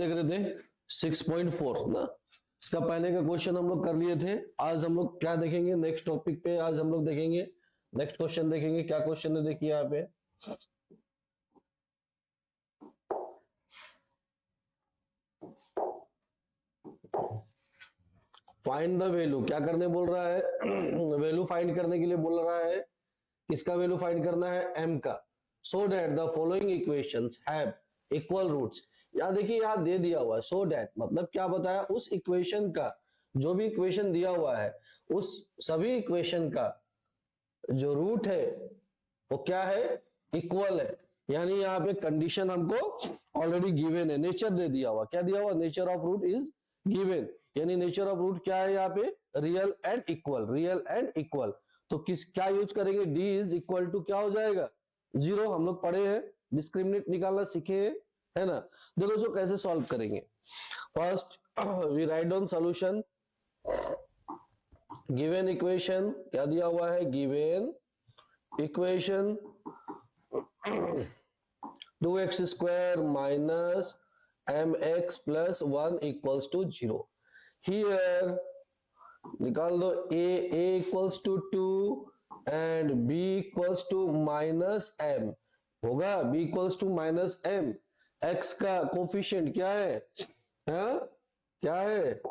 देख रहे थे 6.4 ना। इसका पहले का क्वेश्चन हम लोग कर लिए थे। आज हम लोग क्या देखेंगे नेक्स्ट टॉपिक पे, आज हम लोग देखेंगे नेक्स्ट क्वेश्चन देखेंगे। क्या क्वेश्चन है देखिए यहाँ पे, फाइंड द वैल्यू। क्या करने बोल रहा है वैल्यू फाइंड करने के लिए बोल रहा है। किसका वैल्यू फाइंड करना है, m का। So that the following equations have equal roots. यहां देखिए यहां दे दिया हुआ है सो दैट, मतलब क्या बताया, उस इक्वेशन का, जो भी इक्वेशन दिया हुआ है उस सभी इक्वेशन का जो रूट है वो क्या है, इक्वल है। यानी यहाँ पे कंडीशन हमको ऑलरेडी गिवन है, नेचर दे दिया हुआ। क्या दिया हुआ, nature of root is given. यानी नेचर ऑफ रूट क्या है यहाँ पे, real and equal, real and equal. तो किस क्या यूज करेंगे, डी इज इक्वल टू क्या हो जाएगा, 0। हम लोग पढ़े हैं, डिस्क्रिमिनेट निकालना सीखे हैं, है ना। देखो जो कैसे सॉल्व करेंगे। First we write down solution. Given equation क्या दिया हुआ है, given equation 2x square minus mx plus 1 equals to 0। Here निकाल दो a equals to 2 and b equals to minus m होगा। b equals to minus m, x का coefficient क्या है, हाँ? क्या है,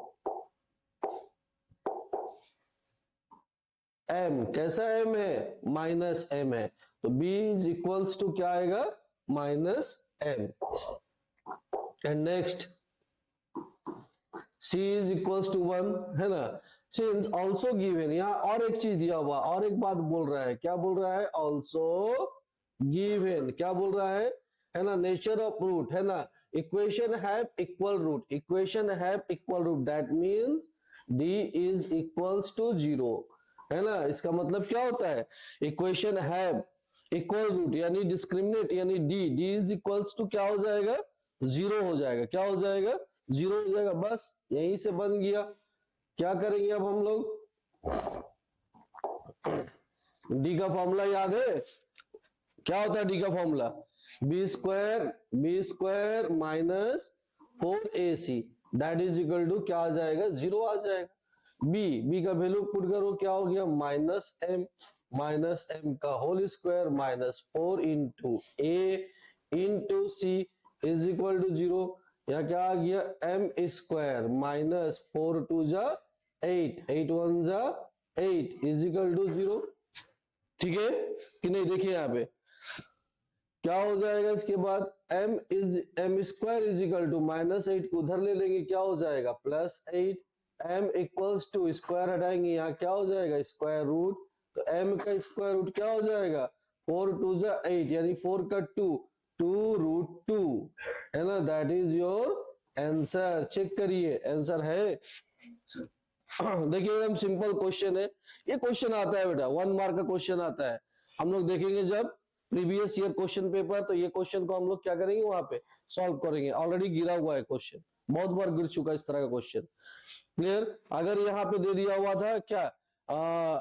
m। कैसा m है, माइनस m है। तो b इज इक्वल्स टू क्या आएगा, minus m। And next c is equals to 1, है ना। सिंस ऑल्सो गिवन, यहां और एक चीज दिया हुआ, और एक बात बोल रहा है। क्या बोल रहा है, ऑल्सो गिवन। क्या बोल रहा है ना, नेचर ऑफ रूट, है ना। Equation have equal root, equation have equal root, that means d is equals to 0, है ना। इसका मतलब क्या होता है, इक्वेशन हैव इक्वल रूट यानी डिस्क्रिमिनेट, यानी d इज इक्वल्स टू क्या हो जाएगा, 0 हो जाएगा। क्या हो जाएगा, 0 हो जाएगा। बस यहीं से बन गया। क्या करेंगे अब हम लोग, d का फॉर्मूला याद है, क्या होता है d का formula, B square minus 4ac that is equal to क्या आ जाएगा, 0 आ जाएगा। बी का वैल्यू पुट करो, क्या हो गया, माइनस एम का whole square minus 4 into A into C is equal to 0। यहाँ क्या आ गया, एम स्क्वायर माइनस 4 टू जा 8, 8 1 जा 8 इज इक्वल टू 0। ठीक है कि नहीं, देखिए यहाँ पे क्या हो जाएगा। इसके बाद M square is equal to minus 8 को उधर ले लेंगे, क्या हो जाएगा, plus 8। M equals to square हटाएंगे, यहाँ क्या हो जाएगा, स्क्वायर रूट। तो एम का स्क्वायर रूट क्या हो जाएगा, 4 टू जा 8 यानी 4 का 2 रूट 2, है ना। That is your answer. चेक करिए आंसर है। देखिए एकदम सिंपल क्वेश्चन है। ये क्वेश्चन आता है बेटा, 1 मार्क का क्वेश्चन आता है। हम लोग देखेंगे जब प्रीवियस ईयर क्वेश्चन पेपर, तो ये क्वेश्चन को हम लोग क्या करेंगे, वहां पे सॉल्व करेंगे। ऑलरेडी गिरा हुआ है क्वेश्चन, बहुत बार गिर चुका है इस तरह का क्वेश्चन। क्लियर। अगर यहाँ पे दे दिया हुआ था क्या,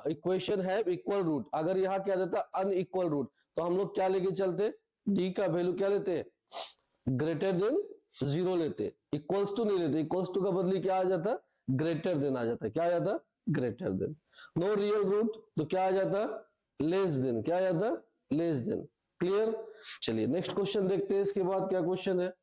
इक्वेशन है इक्वल रूट, अगर यहाँ क्या देता अनइक्वल रूट, तो हम लोग क्या लेके चलते, डी का वैल्यू क्या लेते, ग्रेटर देन 0 लेते, इक्वल्स टू नहीं लेते। इक्वल्स टू का बदली क्या आ जाता, ग्रेटर देन आ जाता। क्या आ जाता, greater than. No real root तो क्या आ जाता, लेस देन। क्या आ जाता, लेस देन। क्लियर। चलिए नेक्स्ट क्वेश्चन देखते हैं। इसके बाद क्या क्वेश्चन है,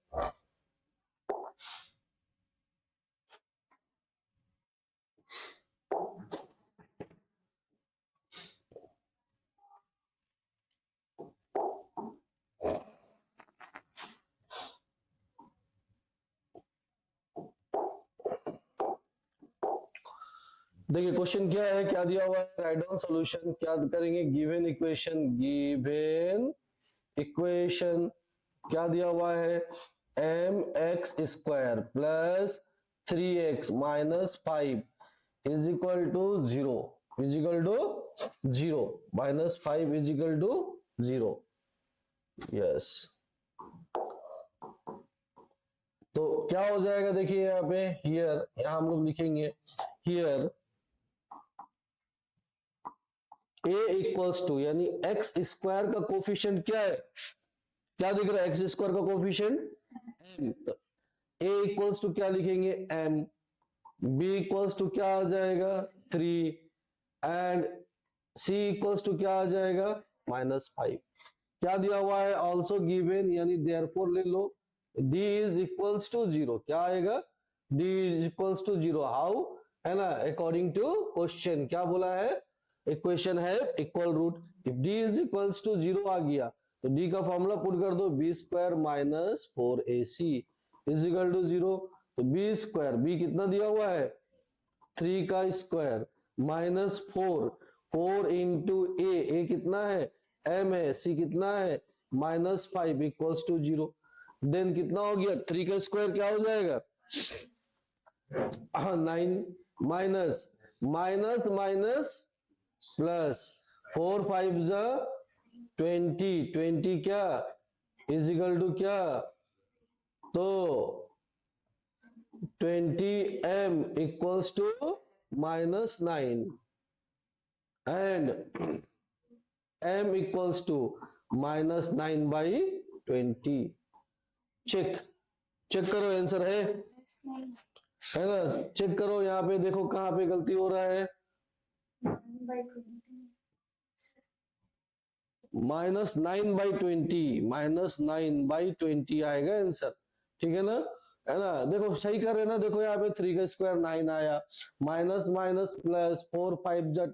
देखिए क्वेश्चन क्या है, क्या दिया हुआ है, राइट डाउन सॉल्यूशन। क्या करेंगे, गिवन इक्वेशन क्या दिया हुआ है, M X square plus 3x minus 5 is equal to 0, is equal to 0, minus 5 is equal to 0। Yes, तो क्या हो जाएगा, देखिए यहाँ पे, हियर, यहां हम लोग लिखेंगे हियर a इक्वल्स टू, यानी एक्स स्क्वायर का कोफिशिएंट क्या है, क्या दिख रहा है, एक्स स्क्वायर का coefficient m। a equals to क्या लिखेंगे m, b इक्वल्स टू क्या आ जाएगा 3 एंड c इक्वल्स टू क्या आ जाएगा -5। क्या दिया हुआ है ऑल्सो गिवन यानी देयरफॉर ले लो d इज इक्वल्स टू 0। क्या आएगा d is equals to 0 how है ना अकॉर्डिंग टू क्वेश्चन क्या बोला है इक्वेशन है equal root. If d is equals to 0 आ गया तो d का फॉर्मूला पुट कर दो b square minus 4ac is equal to 0। तो b स्क्वायर b कितना दिया हुआ है 3 का स्क्वायर माइनस 4 इंटू ए कितना है m है c कितना है -5 इक्वल्स टू 0। देन कितना हो गया 3 का स्क्वायर क्या हो जाएगा 9 माइनस माइनस माइनस प्लस 4 5 जा 20 क्या इज इक्वल टू क्या तो 20m equals to -9 and m equals to -9/20। Check करो आंसर है ना चेक करो यहाँ पे देखो कहाँ पे गलती हो रहा है -9/20 आएगा आंसर ठीक है ना देखो सही कर रहे ना देखो यहाँ पे 3 का स्क्वायर 9 आया माइनस माइनस प्लस 4 5 जा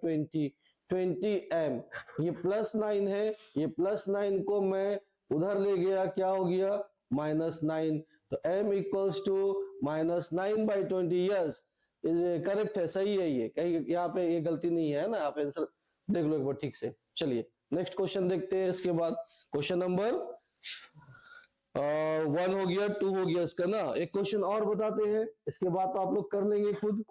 20m ये +9 है ये +9 को मैं उधर ले गया क्या हो गया -9 तो m equals to -9/20 yes correct है सही है ये कहीं यहाँ पे ये गलती नहीं है ना आप आंसर देख लो एक बार ठीक से। चलिए नेक्स्ट क्वेश्चन देखते हैं इसके बाद क्वेश्चन नंबर 1 हो गया 2 हो गया इसका ना एक क्वेश्चन और बताते हैं इसके बाद तो आप लोग कर लेंगे खुद।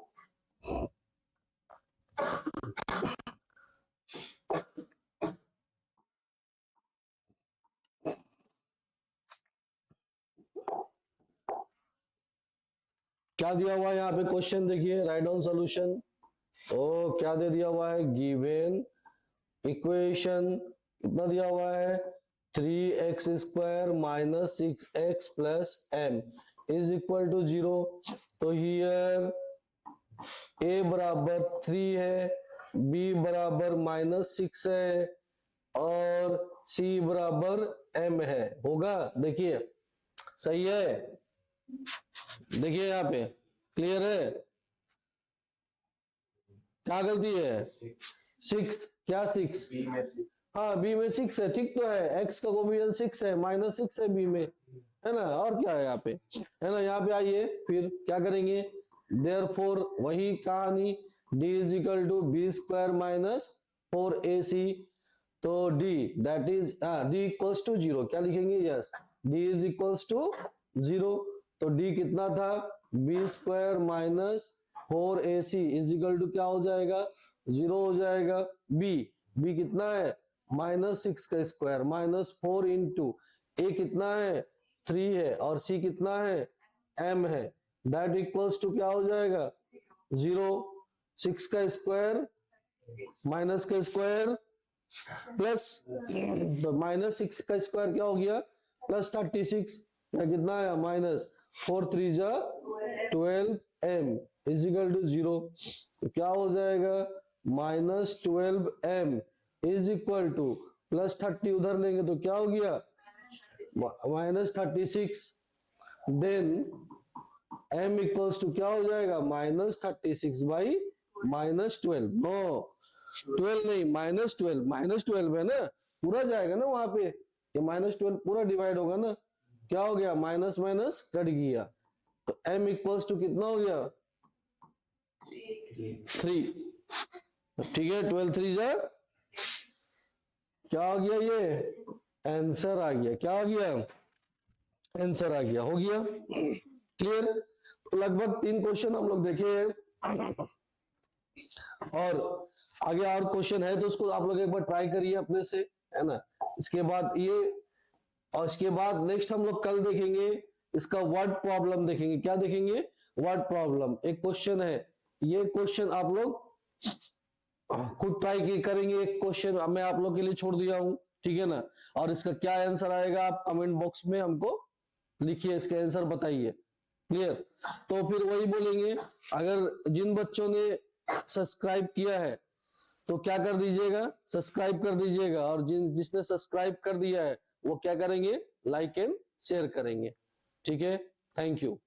क्या दिया हुआ है यहाँ पे क्वेश्चन देखिए राइट डाउन सॉल्यूशन ओ क्या दे दिया हुआ है गिवन इक्वेशन कितना दिया हुआ है 3x square minus 6x plus m is equal to 0। तो हियर a बराबर 3 है b बराबर -6 है और c बराबर m है होगा देखिए सही है देखिए यहाँ पे क्लियर है क्या गलती है 6 क्या 6 हाँ बी में 6 है ठीक तो है x का कोफिशिएंट 6 है -6 है बी में है ना और क्या है यहाँ पे है ना यहाँ पे आइए फिर क्या करेंगे देयरफॉर वही कहानी d is equal to b square minus 4ac तो d that is d equals to 0 क्या लिखेंगे yes d is equals to 0 तो d कितना था b square minus 4ac is equal to क्या हो जाएगा 0 हो जाएगा b कितना है -6 का स्क्वायर -4 इंटू a कितना है 3 है और c कितना है m है दैट इक्वल्स टू क्या हो जाएगा 0 6 का स्क्वायर माइनस का स्क्वायर प्लस -6 का स्क्वायर क्या हो गया +36 या कितना है -4 3 जा 12m इज इक्वल टू 0 तो क्या हो जाएगा -12m इज इक्वल टू +30 उधर लेंगे तो क्या हो गया -36 देन m इक्वल्स टू क्या हो जाएगा -36 बाई -12 नो 12 नहीं -12 है ना पूरा जाएगा ना वहां पे ये -12 पूरा डिवाइड होगा ना क्या हो गया माइनस माइनस कट गया तो m इक्वल्स टू कितना हो गया 3 ठीक है 12 3 जा क्या हो गया ये आंसर आ गया क्या हो गया आंसर आ गया हो गया क्लियर तो लगभग 3 क्वेश्चन हम लोग देखे हैं और आगे और क्वेश्चन है तो उसको आप लोग एक बार ट्राई करिए अपने से है ना इसके बाद ये और इसके बाद नेक्स्ट हम लोग कल देखेंगे इसका वर्ड प्रॉब्लम देखेंगे क्या देखेंगे वर्ड प्रॉब्लम एक क्वेश्चन है ये क्वेश्चन आप लोग खुद ट्राई करेंगे एक क्वेश्चन मैं आप लोग के लिए छोड़ दिया हूं ठीक है ना और इसका क्या आंसर आएगा आप कमेंट बॉक्स में हमको लिखिए इसका आंसर बताइए क्लियर। तो फिर वही बोलेंगे, अगर जिन बच्चों ने सब्सक्राइब किया है तो क्या कर दीजिएगा, सब्सक्राइब कर दीजिएगा, और जिसने सब्सक्राइब कर दिया है वो क्या करेंगे, लाइक एंड शेयर करेंगे। ठीक है, थैंक यू।